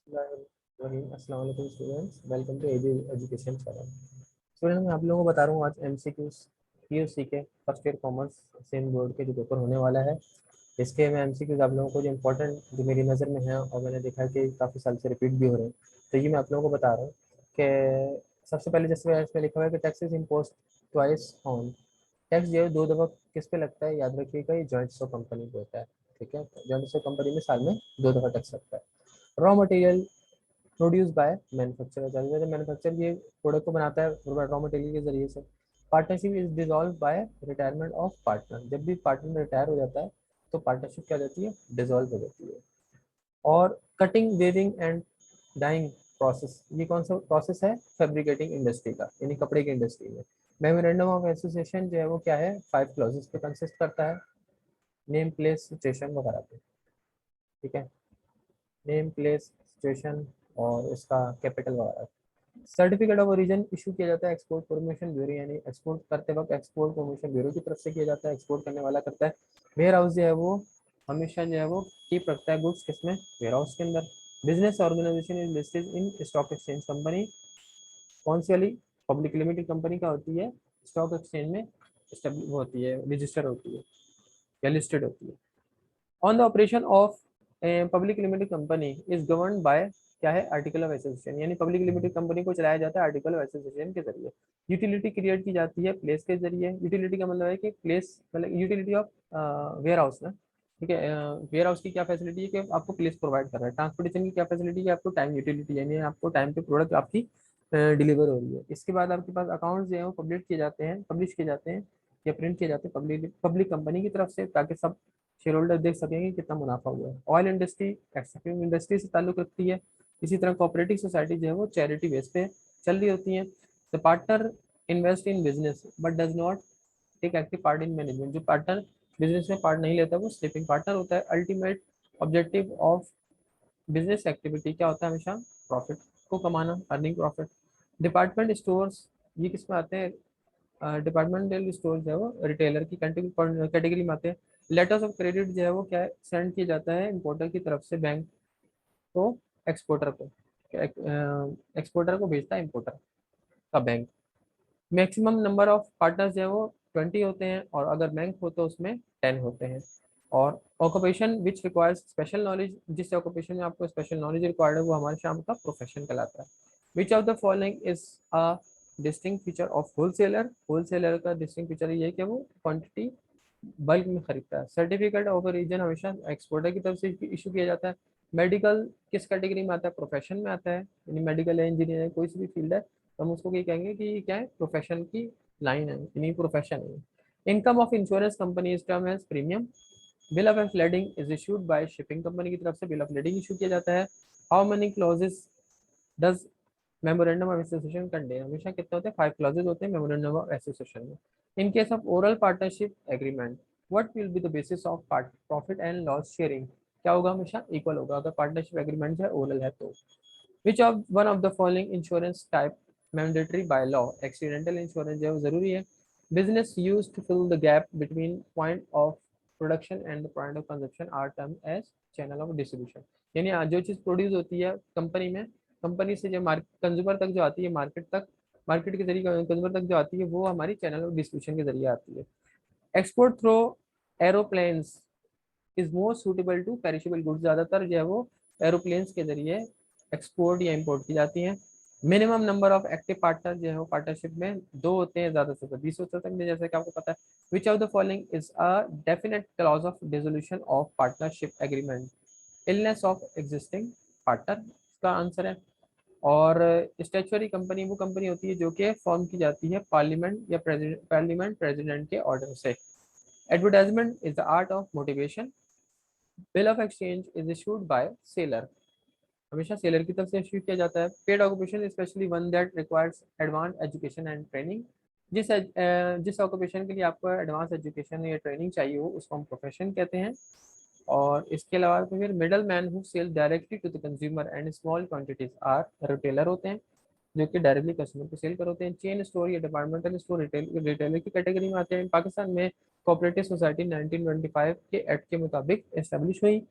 अस्सलाम वालेकुम students, welcome to AG education channel. Student, मैं आप लोगों को बता रहा हूँ आज एमसीक्यूज पीयूसी के first year commerce same board के जो पेपर होने वाला है। इसके मैं एमसीक्यूज आप लोगों को जो इंपॉर्टेंट जो मेरी नज़र में है और मैंने देखा है कि काफ़ी साल से रिपीट भी हो रहे हैं, तो ये मैं आप लोगों को बता रहा हूँ कि सबसे पहले जैसे इसमें लिखा हुआ है कि tax is impose twice on. Tax जो है दो दफ़ा किस पे लगता है, याद रखिएगा, ये जॉइंट स्टॉक कंपनी पे होता है। ठीक है, जॉइंट स्टॉक कंपनी में साल में दो दफ़ा टैक्स लगता है। Raw material produce by manufacturer, जैसे मैन्युफैक्चर ये प्रोडक्ट को बनाता है रॉ मटेरियल के जरिए से। Partnership is dissolve by retirement of partner, जब भी पार्टनर रिटायर हो जाता है तो पार्टनरशिप क्या हो जाती है, डिसॉल्व हो जाती है। और cutting weaving and dyeing process, ये कौन सा प्रोसेस है, फैब्रिकेटिंग इंडस्ट्री का, यानी कपड़े की इंडस्ट्री में। मेमोरेंडम ऑफ एसोसिएशन जो है वो क्या है, 5 क्लॉजेस पे कंसिस्ट करता है। नेम प्लेस सिचुएशन वगैरह पे। ठीक है, नेम प्लेस सिचुएशन और इसका कैपिटल वगैरह। सर्टिफिकेट ऑफ ओरिजिन इशू किया जाता है एक्सपोर्ट प्रमोशन ब्यूरो, यानी एक्सपोर्ट करते वक्त एक्सपोर्ट प्रमोशन ब्यूरो की तरफ से किया जाता है, एक्सपोर्ट करने वाला करता है। वेयर हाउस जो है वो हमेशा जो है वो कीप रखता है गुड्स किसमें, वेयर हाउस के अंदर। Business organisation is listed in stock exchange company, कौन सी वाली, पब्लिक लिमिटेड कंपनी का होती है, स्टॉक एक्सचेंज में होती है, रजिस्टर होती है या लिस्टेड होती है। On the operation of public limited company is govern by, क्या है, आर्टिकल ऑफ एसोसिएशन, यानी पब्लिक लिमिटेड कंपनी को चलाया जाता है आर्टिकल ऑफ एसोसिएशन के जरिए। यूटिलिटी क्रिएट की जाती है प्लेस के जरिए। यूटिलिटी का मतलब है कि प्लेस, मतलब यूटिलिटी ऑफ वेयर हाउस ना। ठीक है, वेयर हाउस की क्या फैसिलिटी है कि आपको प्लेस प्रोवाइड कर रहा है। ट्रांसपोर्टेशन की क्या फैसिलिटी है, आपको टाइम यूटिलिटी, यानी आपको टाइम पे प्रोडक्ट आपकी डिलीवर हो रही है। इसके बाद आपके पास अकाउंट्स जो है वो पब्लिश किए जाते हैं या प्रिंट किए जाते हैं पब्लिक पब्लिक कंपनी की तरफ से, ताकि सब शेयर होल्डर देख सकेंगे कितना मुनाफा हुआ है। ऑयल इंडस्ट्री एक्सट्रैक्टिव इंडस्ट्री से ताल्लुक रखती है। इसी तरह कोऑपरेटिव सोसाइटी जो है वो चैरिटी बेस पे चल रही होती है। The partner invest in business but does not take active part in management, जो पार्टनर बिजनेस में पार्ट नहीं लेता वो स्लीपिंग पार्टनर होता है। Ultimate objective of business activity क्या होता है, हमेशा प्रॉफिट को कमाना, अर्निंग प्रॉफिट। डिपार्टमेंट स्टोर्स, ये किस में आते हैं, डिपार्टमेंटल स्टोर जो है वो रिटेलर की कैटेगरी में आते हैं। लेटर्स ऑफ क्रेडिट जो है वो क्या सेंड किया जाता है इंपोर्टर की तरफ से बैंक को, एक्सपोर्टर को, एक्सपोर्टर को भेजता है इंपोर्टर का bank. Maximum number of partners जो है वो 20 होते हैं, और अगर बैंक हो तो उसमें 10 होते हैं। और occupation which requires special knowledge, जिस ऑक्यूपेशन में आपको स्पेशल नॉलेज रिक्वायर्ड है वो हमारे शाम का प्रोफेशन कहलाता है। Which of the following is a distinct feature of wholesaler, wholesaler का डिस्टिंक्ट फीचर ये है कि वो क्वांटिटी बल्क में खरीदता है। सर्टिफिकेट ऑफ ओरिजिन हमेशा एक्सपोर्टर की तरफ से इशू किया जाता है। मेडिकल किस कैटेगरी में आता है, प्रोफेशन में आता है, यानी मेडिकल है, इंजीनियर है, कोई सी भी फील्ड है तो हम उसको ये कहेंगे कि क्या है, प्रोफेशन की लाइन है, यानी प्रोफेशन है। Income of insurance company is term as premium. Bill of lading is issued by shipping company की तरफ से बिल ऑफ lading इशू किया जाता है। How many clauses does memorandum of association contain, हमेशा कितने होते हैं, 5 क्लॉजेज होते हैं मेमोरेंडम ऑफ एसोसिएशन में। In case of oral partnership agreement, what will be the basis of profit and loss sharing, क्या होगा, हमेशा इक्वल होगा अगर पार्टनरशिप एग्रीमेंट जो है ओरल है तो। Which of one of the following insurance type mandatory by law, accidental insurance जो है वो जरूरी है। Business use to fill the gap between point of production and the point of consumption are term as channel of distribution, यानी जो चीज़ produce होती है company में, कंपनी से जो कंज्यूमर तक जो आती है, मार्केट तक, मार्केट के जरिए कंज्यूमर तक जो आती है वो हमारी चैनल ऑफ डिस्ट्रीब्यूशन के जरिए आती है। Export through aeroplanes is more suitable to perishable goods, ज़्यादातर जो है वो एरोप्लेन्स के जरिए एक्सपोर्ट या इंपोर्ट की जाती हैं। Minimum number of active partner जो है वो पार्टनरशिप में दो होते हैं, ज़्यादा से ज़्यादा 20 हो सकते हैं, जैसे कि आपको पता है। Which of the following is a definite clause of dissolution of partnership agreement, illness of existing partner, इसका आंसर है। और स्टेचुअरी कंपनी वो कंपनी होती है जो कि फॉर्म की जाती है पार्लियामेंट या पार्लियामेंट प्रेसिडेंट के ऑर्डर से। Advertisement is the art of motivation. Bill of exchange is issued bye seller, हमेशा सेलर की तरफ से इशू किया जाता है। Paid occupation specially one that requires advance education and training, जिस ऑक्यूपेशन के लिए आपको एडवांस एजुकेशन या ट्रेनिंग चाहिए हो उसको हम प्रोफेशन कहते हैं। और इसके अलावा तो फिर middle man who sell directly to the consumer and small quantities are retailer होते हैं, जो कि डायरेक्टली कस्टमर को सेल कर होते हैं। चेन स्टोर या डिपार्टमेंटल स्टोर रिटेलर की कैटेगरी में आते हैं। पाकिस्तान में कोऑपरेटिव सोसाइटी 1925 के एक्ट के मुताबिक एस्टेब्लिश हुई।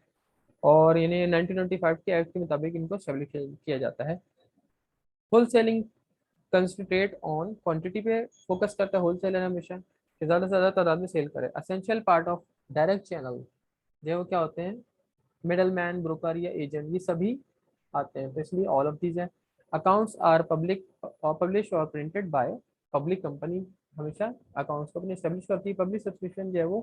और इन्हें 1925 के एक्ट के मुताबिक इनको स्टेब्लिश किया जाता है। Wholesaling concentrate on quantity पे फोकस करता है होल सेलर हमेशा, कि ज़्यादा से ज़्यादा तादाद में सेल करे। Essential part of direct channel, जो वो क्या होते हैं, मिडल मैन, ब्रोकर या एजेंट, ये सभी आते हैं, तो इसलिए ऑल ऑफ दीज हैं। अकाउंट्स आर पब्लिक और पब्लिश और प्रिंटेड बाय पब्लिक कंपनी, हमेशा अकाउंट्स को अपने स्टेब्लिश करती है। पब्लिक सब्सक्रिप्शन जो है वो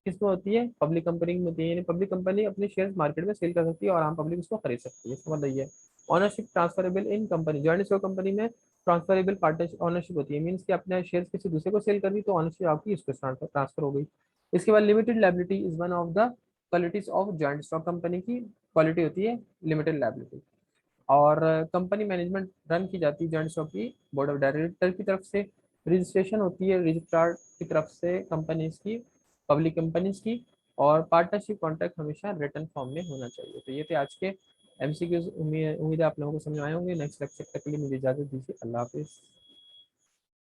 किसमें होती है, पब्लिक कंपनी में होती है, यानी पब्लिक कंपनी अपने शेयर मार्केट में सेल कर सकती है और आम पब्लिक उसको खरीद सकती है, इसका मतलब ये है। ऑनरशिप ट्रांसफरेबल इन कंपनी, जॉइंट स्टॉक कंपनी में ट्रांसफरेबल पार्टनरशिप ऑनरशिप होती है, मीन्स कि अपने शेयर किसी दूसरे को सेल कर दी तो ऑनरशिप आपकी इसको ट्रांसफर हो गई। इसके बाद limited liability is one of the qualities of joint stock company की क्वालिटी होती है लिमिटेड लायबिलिटी। और कंपनी मैनेजमेंट रन की जाती है जॉइंट स्टॉक की बोर्ड ऑफ डायरेक्टर की तरफ से, रजिस्ट्रेशन होती है रजिस्ट्रार की तरफ से कंपनीज की, पब्लिक कंपनीज की, और पार्टनरशिप कॉन्ट्रैक्ट हमेशा रिटर्न फॉर्म में होना चाहिए। तो ये थे आज के एमसीक्यूज, उम्मीद है आप लोगों को समझ आए होंगे। नेक्स्ट लेक्चर तक के लिए मुझे इजाजत दीजिए, अल्लाह हाफिज़।